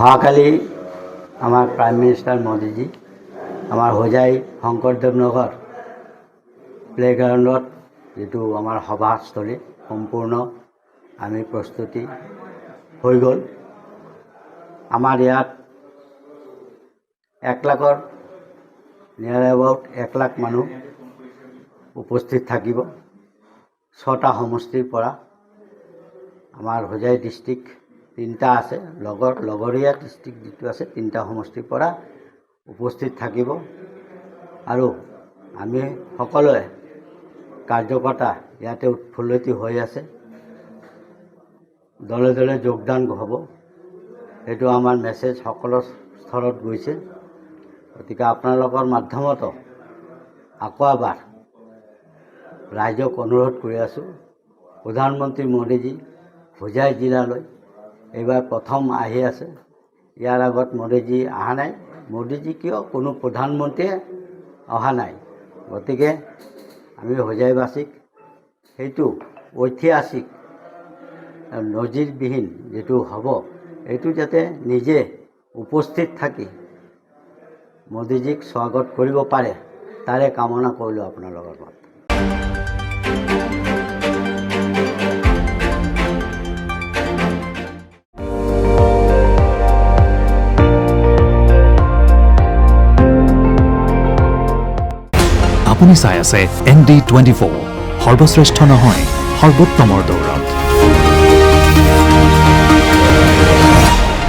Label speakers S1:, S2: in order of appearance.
S1: অহাকালি আমাৰ prime minister Modiji আমাৰ হোজাই শংকৰদেৱ নগৰ প্লেগ্ৰাউণ্ডত যিটো আমাৰ সভাস্থলী সম্পূৰ্ণ আমি প্ৰস্তুতি হৈ গ'ল। আমাৰ ইয়াত 1 লাখৰ নিয়াৰ এবাউট 1 লাখ মানুহ উপস্থিত থাকিব। 6টা সমষ্টিৰ পৰা আমাৰ হোজাই ডিষ্ট্ৰিক্ট 3টা আছে, লগৰীয়া ডিষ্ট্ৰিক্ট যিটো আছে 3টা সমষ্টিৰ পৰা উপস্থিত থাকিব। আৰু আমি সকলোৱে কাৰ্যকৰ্তা ইয়াতে উৎফুল্লিত হৈ আছে, দলে দলে যোগদান হ'ব। সেইটো আমাৰ মেছেজ সকলো স্তৰত গৈছে। গতিকে আপোনালোকৰ মাধ্যমতো আকৌ এবাৰ ৰাইজক অনুৰোধ কৰি আছোঁ, প্ৰধানমন্ত্ৰী মোদীজী হোজাই জিলালৈ এইবাৰ প্ৰথম আহি আছে। ইয়াৰ আগত মোদীজী অহা নাই। মোদীজী কিয় কোনো প্ৰধানমন্ত্ৰীয়ে অহা নাই। গতিকে আমি হোজাইবাসীক সেইটো ঐতিহাসিক নজিৰবিহীন যেটো হ'ব, এইটো যাতে নিজে উপস্থিত থাকি মোদীজীক স্বাগত কৰিব পাৰে, তাৰে কামনা কৰিলোঁ আপোনালোকৰ লগত।
S2: আপুনি চাই আছে ND24, সৰ্বশ্ৰেষ্ঠ নহয় সৰ্বোত্তমৰ দৌৰত।